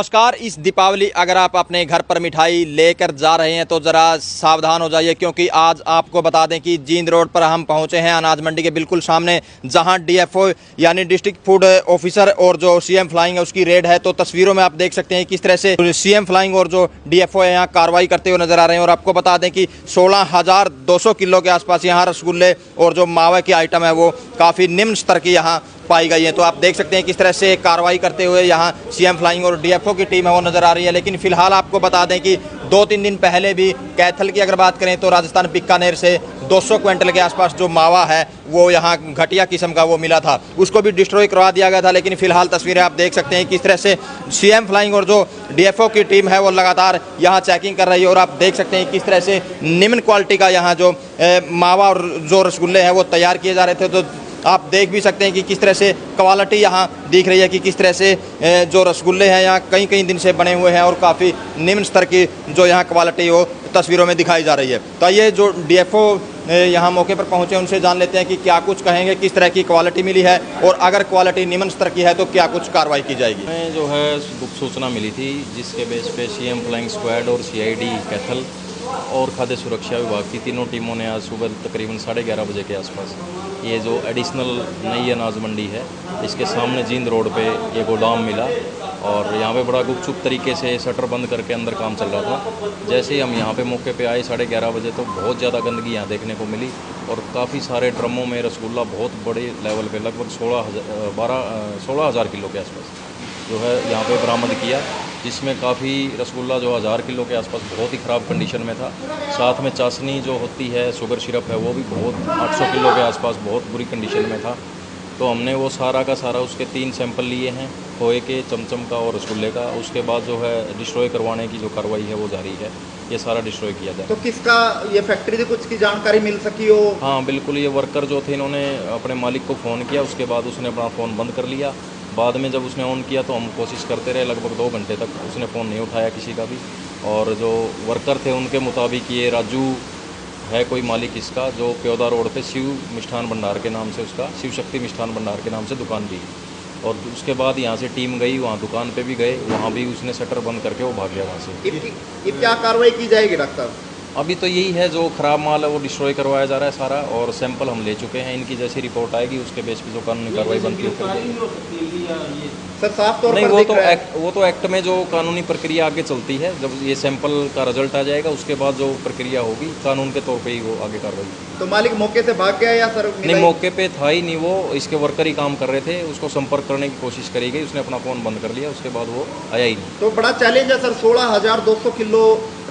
नमस्कार। इस दीपावली अगर आप अपने घर पर मिठाई लेकर जा रहे हैं तो ज़रा सावधान हो जाइए, क्योंकि आज आपको बता दें कि जींद रोड पर हम पहुंचे हैं अनाज मंडी के बिल्कुल सामने, जहां डीएफओ यानी डिस्ट्रिक्ट फूड ऑफिसर और जो सीएम फ्लाइंग है उसकी रेड है। तो तस्वीरों में आप देख सकते हैं किस तरह से सीएम फ्लाइंग और जो डीएफओ है यहाँ कार्रवाई करते हुए नजर आ रहे हैं। और आपको बता दें कि 16,200 किलो के आसपास यहाँ रसगुल्ले और जो मावा की आइटम है वो काफ़ी निम्न स्तर की यहाँ पाई गई है। तो आप देख सकते हैं किस तरह से कार्रवाई करते हुए यहाँ सीएम फ्लाइंग और डीएफओ की टीम है वो नज़र आ रही है। लेकिन फिलहाल आपको बता दें कि 2-3 दिन पहले भी कैथल की अगर बात करें तो राजस्थान बीकानेर से 200 क्विंटल के आसपास जो मावा है वो यहाँ घटिया किस्म का वो मिला था, उसको भी डिस्ट्रॉय करवा दिया गया था। लेकिन फिलहाल तस्वीरें आप देख सकते हैं किस तरह से सीएम फ्लाइंग और जो डीएफओ की टीम है वो लगातार यहाँ चेकिंग कर रही है। और आप देख सकते हैं किस तरह से निम्न क्वालिटी का यहाँ जो मावा और जो रसगुल्ले हैं वो तैयार किए जा रहे थे। तो आप देख भी सकते हैं कि किस तरह से क्वालिटी यहाँ दिख रही है कि किस तरह से जो रसगुल्ले हैं यहाँ कई दिन से बने हुए हैं और काफ़ी निम्न स्तर की जो यहाँ क्वालिटी वो तस्वीरों में दिखाई जा रही है। तो ये जो डीएफओ यहाँ मौके पर पहुँचे उनसे जान लेते हैं कि क्या कुछ कहेंगे, किस तरह की क्वालिटी मिली है और अगर क्वालिटी निम्न स्तर की है तो क्या कुछ कार्रवाई की जाएगी। हमें जो है गुप्त सूचना मिली थी, जिसके बेस पे सीएम फ्लाइंग स्क्वाड और सीआईडी कैथल और खाद्य सुरक्षा विभाग की तीनों टीमों ने आज सुबह तकरीबन 11:30 बजे के आसपास ये जो एडिशनल नई अनाज मंडी है इसके सामने जींद रोड पे ये गोदाम मिला। और यहाँ पे बड़ा गुपचुप तरीके से शटर बंद करके अंदर काम चल रहा था। जैसे ही हम यहाँ पे मौके पे आए 11:30 बजे तो बहुत ज़्यादा गंदगी यहाँ देखने को मिली और काफ़ी सारे ड्रमों में रसगुल्ला बहुत बड़े लेवल पे लगभग 16,000 किलो के आसपास जो है यहाँ पे बरामद किया, जिसमें काफ़ी रसगुल्ला जो 1000 किलो के आसपास बहुत ही ख़राब कंडीशन में था। साथ में चाशनी जो होती है शुगर सिरप है वो भी बहुत 800 किलो के आसपास बहुत बुरी कंडीशन में था। तो हमने वो सारा का सारा उसके 3 सैंपल लिए हैं, खोए के, चमचम का और रसगुल्ले का। उसके बाद जो है डिस्ट्रॉय करवाने की जो कार्रवाई है वो जारी है, ये सारा डिस्ट्रॉय किया जाए। तो किसका ये फैक्ट्री से कुछ की जानकारी मिल सकी हो? हाँ बिल्कुल, ये वर्कर जो थे इन्होंने अपने मालिक को फ़ोन किया, उसके बाद उसने अपना फ़ोन बंद कर लिया। बाद में जब उसने ऑन किया तो हम कोशिश करते रहे, लगभग 2 घंटे तक उसने फ़ोन नहीं उठाया किसी का भी। और जो वर्कर थे उनके मुताबिक ये राजू है कोई मालिक इसका, जो प्योदा रोड पे शिव मिष्ठान भंडार के नाम से, उसका शिव शक्ति मिष्ठान भंडार के नाम से दुकान भी। और उसके बाद यहाँ से टीम गई, वहाँ दुकान पे भी गए, वहाँ भी उसने शटर बंद करके वो भाग गया वहाँ से। ये क्या कार्रवाई की जाएगी डॉक्टर? अभी तो यही है, जो ख़राब माल है वो डिस्ट्रॉय करवाया जा रहा है सारा, और सैंपल हम ले चुके हैं। इनकी जैसी रिपोर्ट आएगी उसके बेस पे जो कानूनी कार्रवाई बनती है। सर साफ तौर नहीं, पर वो तो एक्ट में जो कानूनी प्रक्रिया आगे चलती है, जब ये सैंपल का रिजल्ट आ जाएगा उसके बाद जो प्रक्रिया होगी कानून के तौर पे ही वो आगे कार्रवाई। तो मालिक मौके से भाग गया या सर? नहीं, मौके पे था ही नहीं वो, इसके वर्कर ही काम कर रहे थे, उसको संपर्क करने की कोशिश करी गई, उसने अपना फ़ोन बंद कर लिया, उसके बाद वो आया ही नहीं। तो बड़ा चैलेंज है सर, 16,200 किलो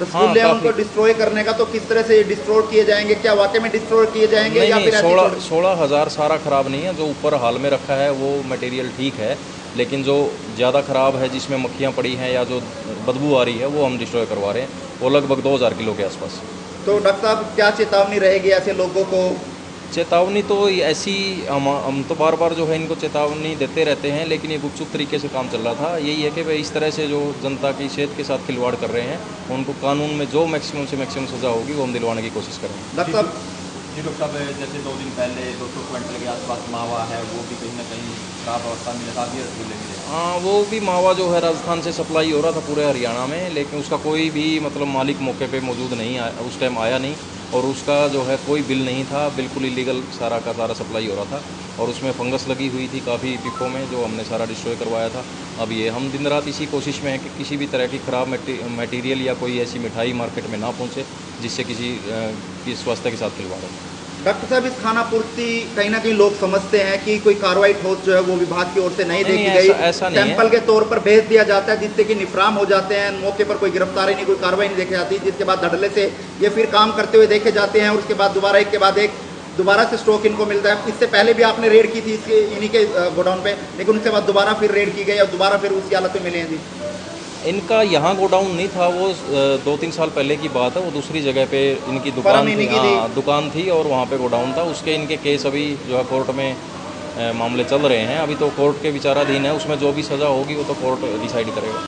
रसगुल्ले उनको डिस्ट्रॉय करने का। तो किस तरह से डिस्ट्रॉय किए जाएंगे? क्या वाकई में डिस्ट्रॉय किए जाएंगे या फिर 16,000 सारा ख़राब नहीं है, जो ऊपर हाल में रखा है वो मटेरियल ठीक है, लेकिन जो ज़्यादा ख़राब है जिसमें मक्खियाँ पड़ी हैं या जो बदबू आ रही है वो हम डिस्ट्रॉय करवा रहे हैं, वो लगभग 2,000 किलो के आसपास। तो डॉक्टर साहब क्या चेतावनी रहेगी ऐसे लोगों को? चेतावनी तो ऐसी हम तो बार बार जो है इनको चेतावनी देते रहते हैं, लेकिन ये गुपचुप तरीके से काम चल रहा था। यही है कि भाई इस तरह से जो जनता की सेहत के साथ खिलवाड़ कर रहे हैं उनको कानून में जो मैक्सिमम से मैक्सिमम सज़ा होगी वो हम दिलवाने की कोशिश करेंगे। डॉक्टर साहब जैसे 2 दिन पहले 200 क्विंटल के आसपास मावा है वो भी कहीं ना कहीं खराब अवस्था में था, ये रसगुल्ले मिले। हाँ, वो भी मावा जो है राजस्थान से सप्लाई हो रहा था पूरे हरियाणा में, लेकिन उसका कोई भी मतलब मालिक मौके पे मौजूद नहीं आया, उस टाइम आया नहीं, और उसका जो है कोई बिल नहीं था, बिल्कुल इलीगल सारा का सारा सप्लाई हो रहा था। और उसमें फंगस लगी हुई थी काफ़ी पिकों में, जो हमने सारा डिस्ट्रॉय करवाया था। अब ये हम दिन रात इसी कोशिश में है कि किसी भी तरह की ख़राब मटेरियल या कोई ऐसी मिठाई मार्केट में ना पहुँचे जिससे किसी की स्वास्थ्य के साथ खिलवाड़ हो। डॉक्टर साहब इस खाना पूर्ति कहीं ना कहीं लोग समझते हैं कि कोई कार्रवाई ठोस जो है वो विभाग की ओर से नहीं देखी गई, ऐसा नहीं सैंपल के तौर पर भेज दिया जाता है जिससे कि निफराम हो जाते हैं, मौके पर कोई गिरफ्तारी नहीं, कोई कार्रवाई नहीं देखी जाती, जिसके बाद धड़ल्ले से ये फिर काम करते हुए देखे जाते हैं और उसके बाद दोबारा एक के बाद एक दोबारा से स्टॉक इनको मिलता है। इससे पहले भी आपने रेड की थी इसके इन्हीं के गोडाउन पे, लेकिन उसके बाद दोबारा फिर रेड की गई और दोबारा फिर उसी हालत में मिले हैं जी। इनका यहाँ गोडाउन नहीं था, वो 2-3 साल पहले की बात है, वो दूसरी जगह पे इनकी दुकान थी। हाँ, दुकान थी और वहाँ पे गोडाउन था। उसके इनके केस अभी जो है कोर्ट में मामले चल रहे हैं, अभी तो कोर्ट के विचाराधीन है, उसमें जो भी सज़ा होगी वो तो कोर्ट डिसाइड करेगा।